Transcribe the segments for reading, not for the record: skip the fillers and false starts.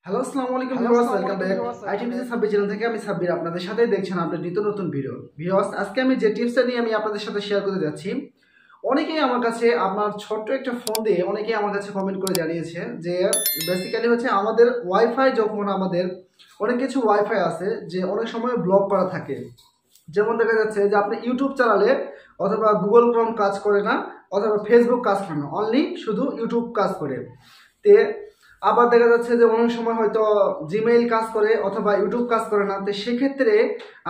Hello আসসালামু আলাইকুম viewers, welcome back ITVC Sabbir channel থেকে। আমি সাব্বির, আপনাদের সাথে দেখছেন আপডেট নিত্য নতুন ভিডিও। ভিউয়ার্স, আজকে আমি যে টিপসটা নিয়ে আমি আপনাদের সাথে শেয়ার করতে যাচ্ছি, অনেকেই আমার কাছে আপনার ছোট্ট একটা ফোন দিয়ে অনেকেই আমার কাছে কমেন্ট করে জানিয়েছে যে বেসিক্যালি হচ্ছে আমাদের ওয়াইফাই, যখন আমাদের অনেক কিছু ওয়াইফাই আছে যে অনেক সময় ব্লক করা থাকে। যেমন দেখা যাচ্ছে যে আপনি ইউটিউব চালালে অথবা গুগল ক্রোম কাজ করে না, অথবা ফেসবুক কাজ করে না, অনলি শুধু ইউটিউব কাজ করে। তে আবার দেখা যাচ্ছে যে অনেক সময় হয়তো জিমেইল কাজ করে অথবা ইউটিউব কাজ করে না। তো সেক্ষেত্রে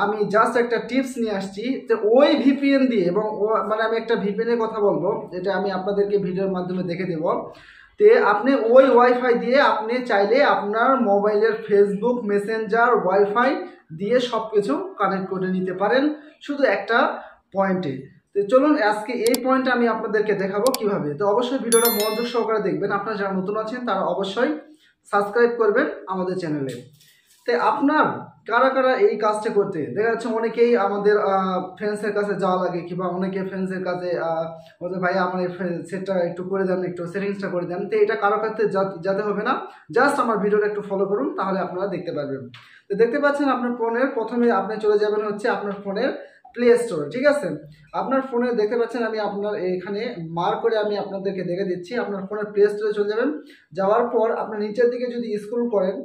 আমি জাস্ট একটা টিপস নিয়ে আসছি যে ওই ভিপিএন দিয়ে, এবং মানে আমি একটা ভিপিএন এর কথা বলবো, যেটা আমি আপনাদেরকে ভিডিওর মাধ্যমে দেখে দেব। তে আপনি ওই ওয়াইফাই দিয়ে আপনি চাইলে আপনার মোবাইলের ফেসবুক মেসেঞ্জার ওয়াইফাই দিয়ে সব কিছু কানেক্ট করে নিতে পারেন শুধু একটা পয়েন্টে। তো চলুন আজকে এই পয়েন্টটা আমি আপনাদেরকে দেখাবো কিভাবে। তো অবশ্যই ভিডিওটা মনোযোগ সহকারে দেখবেন। আপনারা যারা নতুন আছেন তারা অবশ্যই সাবস্ক্রাইব করবেন আমাদের চ্যানেলে। তো আপনার কারা কারা এই কাজটা করতে, দেখা যাচ্ছে অনেকেই আমাদের ফ্রেন্ডসের কাছে যাওয়া লাগে, কিংবা অনেকে ফ্রেন্ডসের কাছে বলতে ভাই আমার এই সেটটা একটু করে দেন, একটু সেটিংসটা করে দেন। তো এটা কারো কাছে যাতে হবে না, জাস্ট আমার ভিডিওটা একটু ফলো করুন, তাহলে আপনারা দেখতে পারবেন। তো দেখতে পাচ্ছেন আপনার ফোনের প্রথমে আপনি চলে যাবেন হচ্ছে আপনার ফোনের প্লে স্টোর। ঠিক আছে, আপনার ফোনে দেখতে পাচ্ছেন আমি আপনার এখানে মার্ক করে আমি আপনাদেরকে দেখে দিচ্ছি। আপনার ফোনের প্লে স্টোরে চলে যাবেন, যাওয়ার পর আপনার নিচের দিকে যদি স্ক্রল করেন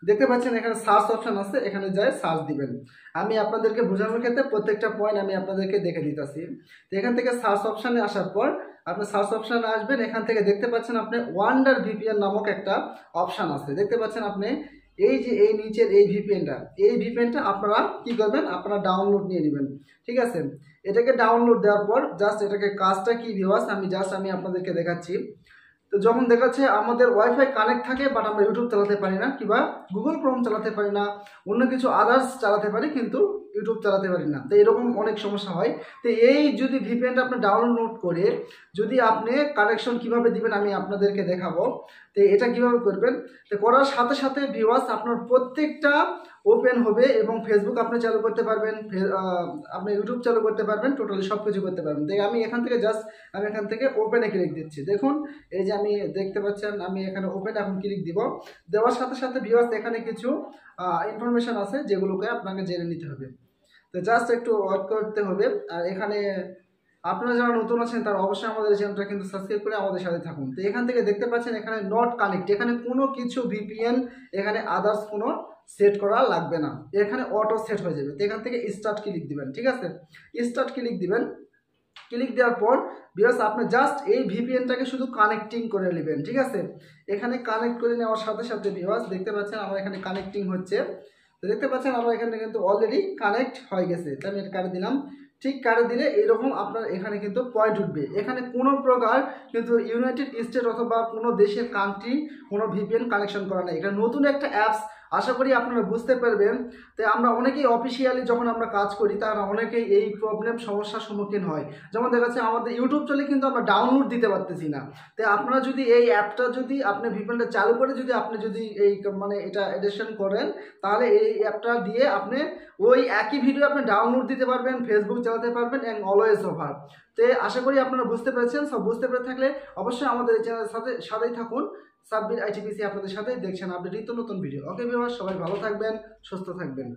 দেখতে পাচ্ছেন এখানে সার্চ অপশন আছে, এখানে যায় সার্চ দিবেন। আমি আপনাদেরকে বোঝানোর ক্ষেত্রে প্রত্যেকটা পয়েন্ট আমি আপনাদেরকে দেখে দিতেছি। তো এখান থেকে সার্চ অপশানে আসার পর আপনি সার্চ অপশানে আসবেন, এখান থেকে দেখতে পাচ্ছেন আপনি ওয়ান্ডার ভিপিএন নামক একটা অপশান আছে। দেখতে পাচ্ছেন আপনি এই যে এই নিচের এই ভিপিএনটা আপনারা কি করবেন, আপনারা ডাউনলোড নিয়ে নেবেন। ঠিক আছে, এটাকে ডাউনলোড দেওয়ার পর জাস্ট এটাকে কাজটা কি ভিউয়ার্স আমি আপনাদেরকে দেখাচ্ছি। তো যখন দেখাচ্ছে আমাদের ওয়াইফাই কানেক্ট থাকে, বাট আমরা ইউটিউব চালাতে পারি না, কিংবা গুগল ক্রোম চালাতে পারি না, অন্য কিছু আদার্স চালাতে পারি কিন্তু ইউটিউব চালাতে পারি না। তো এরকম অনেক সমস্যা হয়। তো এই যদি ভিপিএনটা আপনি ডাউনলোড করে যদি আপনি কানেকশন কিভাবে দিবেন আমি আপনাদেরকে দেখাবো। তো এটা কিভাবে করবেন, তো করার সাথে সাথে ভিউয়ার্স আপনার প্রত্যেকটা ওপেন হবে, এবং ফেসবুক আপনি চালু করতে পারবেন, আপনি ইউটিউব চালু করতে পারবেন, টোটালি সব কিছু করতে পারবেন। তো আমি এখান থেকে ওপেনে ক্লিক দিচ্ছি। দেখুন এই যে আমি দেখতে পাচ্ছেন আমি এখানে ওপেন এখন ক্লিক দিব। দেওয়ার সাথে সাথে ভিউয়ার্স এখানে কিছু ইনফরমেশন আছে যেগুলোকে আপনাকে জেনে নিতে হবে। তো জাস্ট একটু ওয়েট করতে হবে। আর এখানে আপনারা যারা নতুন আছেন তারা অবশ্যই আমাদের চ্যানেলটা কিন্তু সাবস্ক্রাইব করে আমাদের সাথে থাকুন। তো এখান থেকে দেখতে পাচ্ছেন এখানে নট কানেক্ট, এখানে কোনো কিছু ভিপিএন এখানে আদার্স কোনো সেট করা লাগবে না, এখানে অটো সেট হয়ে যাবে। তো এখান থেকে স্টার্ট ক্লিক দিবেন। ঠিক আছে, স্টার্ট ক্লিক দিবেন। ক্লিক দেওয়ার পর ভিউয়ার্স আপনি জাস্ট এই ভিপিএনটাকে শুধু কানেক্টিং করে নেবেন। ঠিক আছে, এখানে কানেক্ট করে নেওয়ার সাথে সাথে ভিউয়ার্স দেখতে পাচ্ছেন আমার এখানে কানেক্টিং হচ্ছে। তো দেখতে পাচ্ছেন আমার এখানে কিন্তু অলরেডি কানেক্ট হয়ে গেছে। তো আমি এটা কাটে দিলাম। ঠিক কাটে দিলে এইরকম আপনার এখানে কিন্তু পয়েন্ট উঠবে। এখানে কোনো প্রকার কিন্তু ইউনাইটেড স্টেট অথবা কোনো দেশের কান্ট্রি কোনো ভিপিএন কানেকশন করা নেই। এটা নতুন একটা অ্যাপস, আশা করি আপনারা বুঝতে পারবেন। তাই আমরা অনেকেই অফিসিয়ালি যখন আমরা কাজ করি তারা অনেকেই এই সমস্যার সম্মুখীন হয়। যেমন দেখা যাচ্ছে আমাদের ইউটিউব চলে কিন্তু আমরা ডাউনলোড দিতে পারতেছি না। তাই আপনারা যদি এই অ্যাপটা যদি আপনি ভিপিএনটা চালু করে আপনি যদি এই মানে এটা এডিশন করেন, তাহলে এই অ্যাপটা দিয়ে আপনি ওই একই ভিডিও আপনি ডাউনলোড দিতে পারবেন, ফেসবুক চালাতে পারবেন, অ্যান্ড অলওয়েজ ওভার। তো আশা করি আপনারা বুঝতে পেরেছেন। সব বুঝতে পেরে থাকলে অবশ্যই আমাদের এই চ্যানেলের সাথেই থাকুন। সাব্বির আইটিভিসি আপনাদের সাথে দেখছেন আপডেট নিত্য নতুন ভিডিও। ওকে ভিউয়ার্স, সবাই ভালো থাকবেন, সুস্থ থাকবেন।